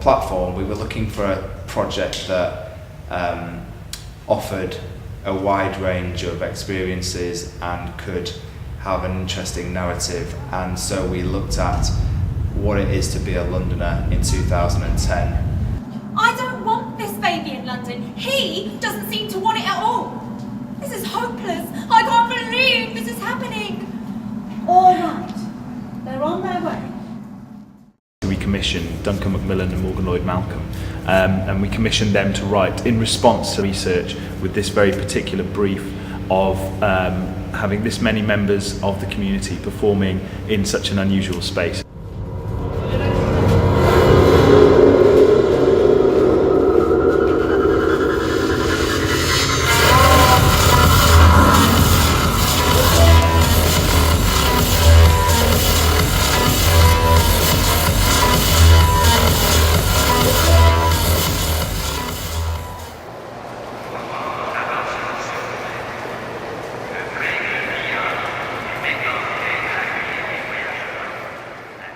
platform, we were looking for a project that offered a wide range of experiences and could have an interesting narrative, and so we looked at what it is to be a Londoner in 2010. I don't want this baby in London. He doesn't seem to want it at all. This is hopeless. I can't believe this is happening. All right, they're on their way. We commissioned Duncan Macmillan and Morgan Lloyd Malcolm, and we commissioned them to write in response to research with this very particular brief of having this many members of the community performing in such an unusual space.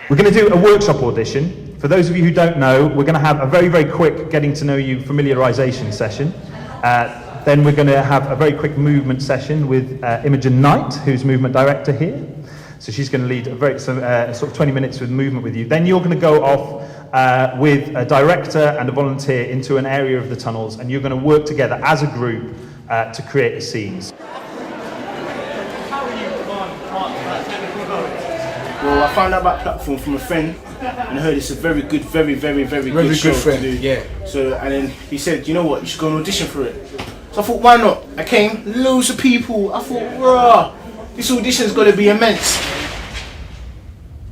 We're going to do a workshop audition. For those of you who don't know, we're going to have a very, very quick getting to know you familiarisation session. Then we're going to have a very quick movement session with Imogen Knight, who's movement director here. So she's going to lead a very sort of 20 minutes with movement with you. Then you're going to go off with a director and a volunteer into an area of the tunnels, and you're going to work together as a group to create a scene. Well, I found out about Platform from a friend, and I heard it's a very good, very good show friend. to do. Yeah. So, and then he said, you know what, you should go and audition for it. So I thought, why not? I came, loads of people. I thought, rah, this audition's got to be immense.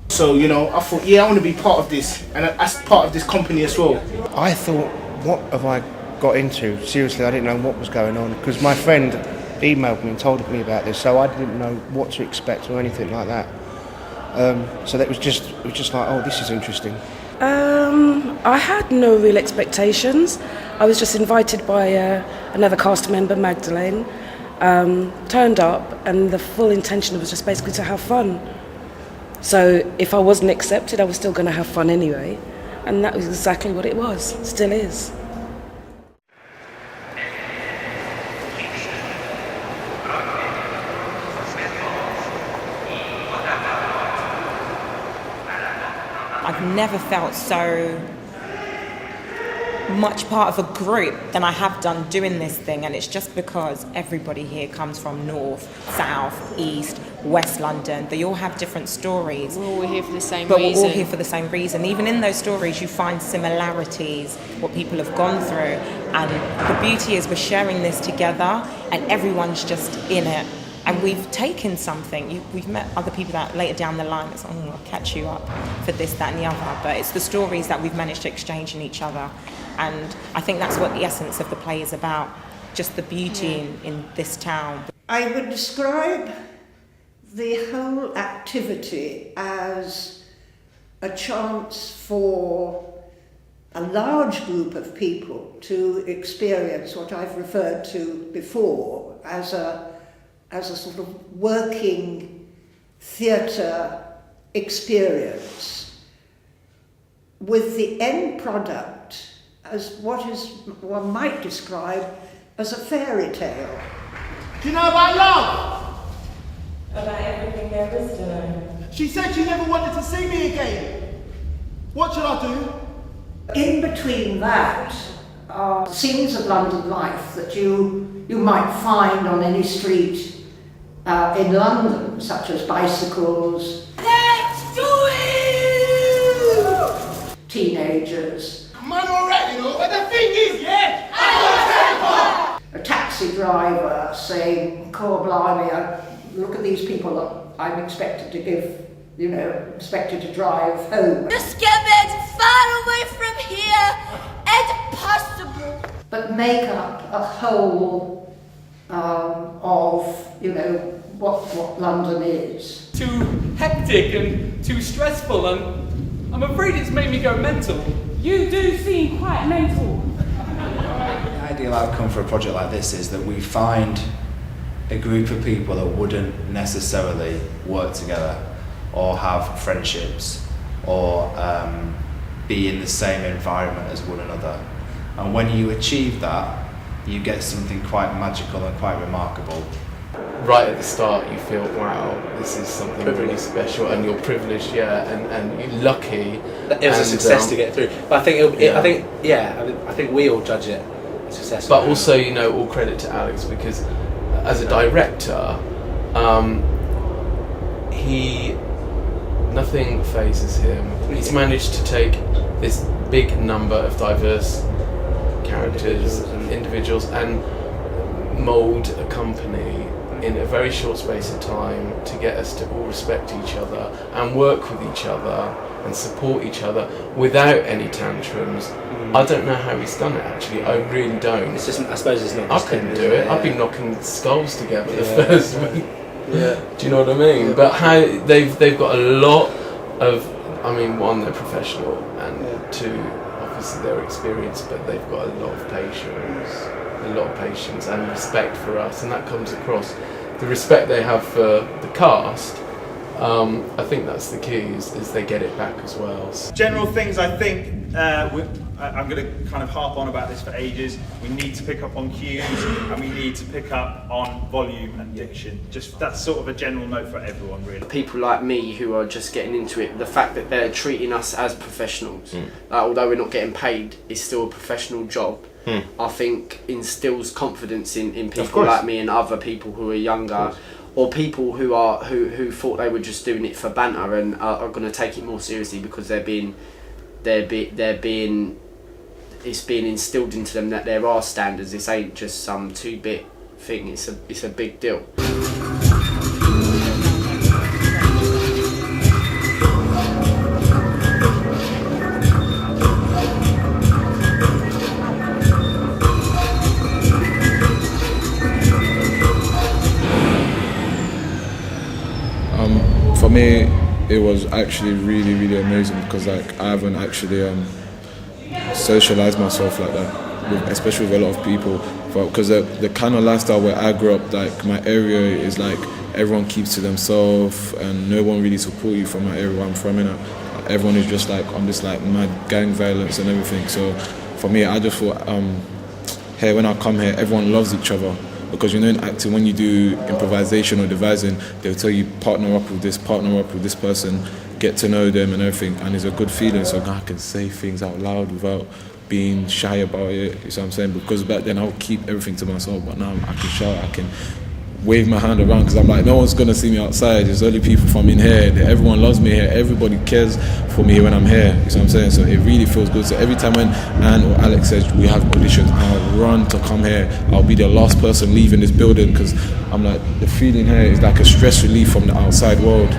So, you know, I thought, yeah, I want to be part of this, and as part of this company as well. I thought, what have I got into? Seriously, I didn't know what was going on, because my friend emailed me and told me about this, so I didn't know what to expect or anything like that. So that was just like, oh, this is interesting. I had no real expectations. I was just invited by another cast member, Magdalene, turned up, and the full intention was just basically to have fun. So if I wasn't accepted, I was still going to have fun anyway, and that was exactly what it was, still is. I've never felt so much part of a group than I have done doing this thing, and it's just because everybody here comes from north, south, east, west London. They all have different stories. We're all here for the same but reason. We're all here for the same reason. Even in those stories you find similarities, what people have gone through, and the beauty is we're sharing this together and everyone's just in it. And we've taken something. We've met other people that later down the line, it's, oh, I'll catch you up for this, that and the other. But it's the stories that we've managed to exchange in each other. And I think that's what the essence of the play is about, just the beauty in this town. I would describe the whole activity as a chance for a large group of people to experience what I've referred to before as a sort of working theatre experience, with the end product as what is one might describe as a fairy tale. Do you know about love? About everything there is to know. She said she never wanted to see me again. What should I do? In between that are scenes of London life that you might find on any street in London, such as bicycles, Let's do it! teenagers, Man, alright, you know, but the thing is, yeah, a taxi driver saying, "Core blimey, look at these people that I'm expected to give, expected to drive home." Just get as far away from here as possible. But make up a whole of, what London is. Too hectic and too stressful, and I'm afraid it's made me go mental. You do seem quite mental. The ideal outcome for a project like this is that we find a group of people that wouldn't necessarily work together or have friendships or be in the same environment as one another. And when you achieve that, you get something quite magical and quite remarkable. Right at the start, you feel, wow, this is something really special, and you're privileged, and you're lucky. It was a success to get through. But I think I think we all judge it successful. But also, all credit to Alex, because as a director, nothing phases him. He's managed to take this big number of diverse characters and individuals and mould a company in a very short space of time to get us to all respect each other and work with each other and support each other without any tantrums. I don't know how he's done it, actually. I really don't. It's just, I suppose it's not. I couldn't do it. I've been knocking skulls together the first week. Yeah. Do you know what I mean? Yeah. But how they've got a lot of. I mean, one, they're professional, and two, obviously they're experienced, but they've got a lot of patience and respect for us, and that comes across. The respect they have for the cast, I think that's the key, is they get it back as well. General things, I think, I'm going to kind of harp on about this for ages. We need to pick up on cues, and we need to pick up on volume and diction. Just that's sort of a general note for everyone, really. People like me who are just getting into it, the fact that they're treating us as professionals, although we're not getting paid, it's still a professional job. I think instills confidence in people like me and other people who are younger, or people who thought they were just doing it for banter and are going to take it more seriously because it's being instilled into them that there are standards. This ain't just some 2-bit thing. It's a big deal. For me, it was actually really, really amazing because I haven't actually socialized myself like that, especially with a lot of people. Because the kind of lifestyle where I grew up, like my area is like everyone keeps to themselves and no one really support you from my area where I'm from. Everyone is just like on this like mad gang violence and everything. So for me, I just thought, hey, when I come here, everyone loves each other. Because in acting, when you do improvisation or devising, they'll tell you partner up with this person, get to know them and everything, and it's a good feeling. So I can say things out loud without being shy about it. You know what I'm saying? Because back then I'll keep everything to myself, but now I can shout, I can wave my hand around because I'm like, no one's gonna see me outside. There's only people from in here. Everyone loves me here. Everybody cares for me when I'm here. You know what I'm saying? So it really feels good. So every time when Anne or Alex says we have auditions, I'll run to come here. I'll be the last person leaving this building because I'm like, the feeling here is like a stress relief from the outside world.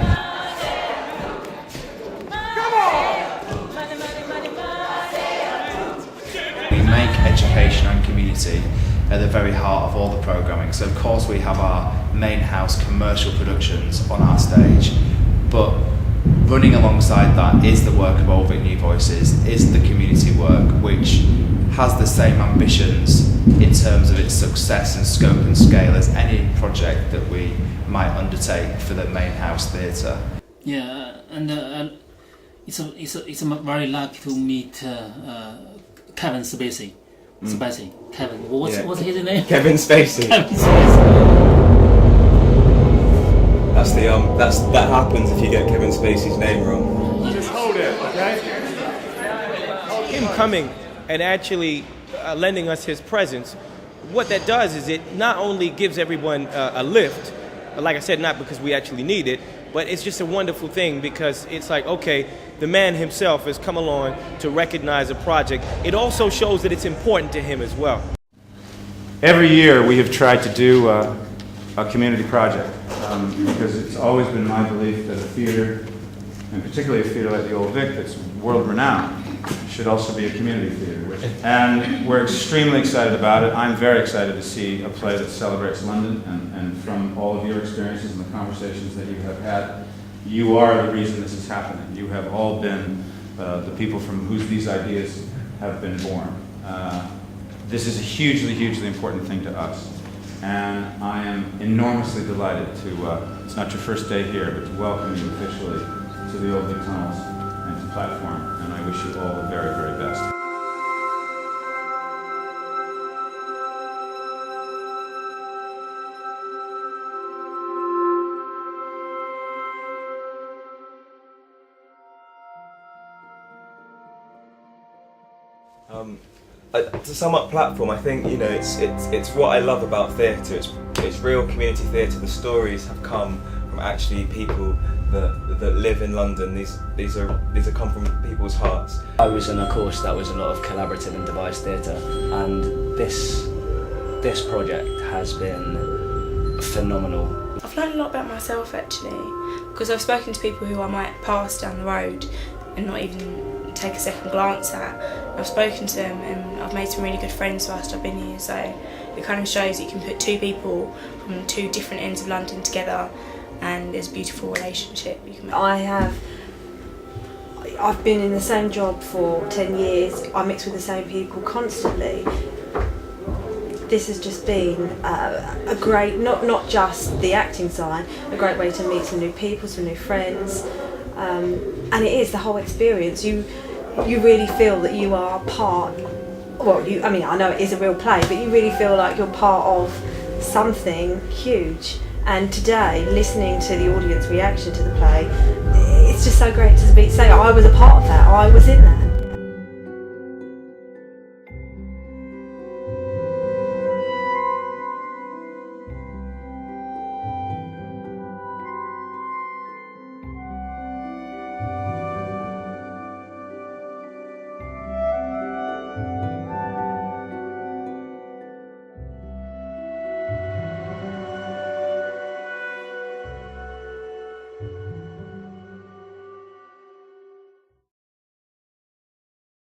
We make education and community at the very heart of all the programming. So of course we have our main house commercial productions on our stage, but running alongside that is the work of Old Vic New Voices, is the community work, which has the same ambitions in terms of its success and scope and scale as any project that we might undertake for the main house theatre. Yeah, and it's very lucky to meet Kevin Spacey. Kevin. What's his name? Kevin Spacey. Kevin Spacey. That happens if you get Kevin Spacey's name wrong. Just hold it, okay? Him coming and actually lending us his presence, what that does is it not only gives everyone a lift, like I said, not because we actually need it, but it's just a wonderful thing because it's like, okay, the man himself has come along to recognize a project. It also shows that it's important to him as well. Every year we have tried to do a community project because it's always been my belief that a theater, and particularly a theater like the Old Vic that's world-renowned, should also be a community theater. And we're extremely excited about it. I'm very excited to see a play that celebrates London, and from all of your experiences and the conversations that you have had, you are the reason this is happening. You have all been the people from whose these ideas have been born. This is a hugely, hugely important thing to us. And I am enormously delighted to, it's not your first day here, but to welcome you officially to the Old Vic Tunnels and to Platform. And I I wish you all the very, very best. To sum up Platform, I think it's what I love about theatre. It's real community theatre. The stories have come from actually people that live in London. These are come from people's hearts. I was in a course that was a lot of collaborative and devised theatre, and this project has been phenomenal. I've learned a lot about myself actually, because I've spoken to people who I might pass down the road and not even take a second glance at. I've spoken to them and I've made some really good friends whilst I've been here, so it kind of shows that you can put two people from two different ends of London together and there's a beautiful relationship you can make. I've been in the same job for 10 years, I mix with the same people constantly. This has just been a great, not just the acting side, a great way to meet some new people, some new friends, and it is the whole experience. You really feel that you are part, I know it is a real play, but you really feel like you're part of something huge. And today, listening to the audience reaction to the play, it's just so great to say I was a part of that, I was in that.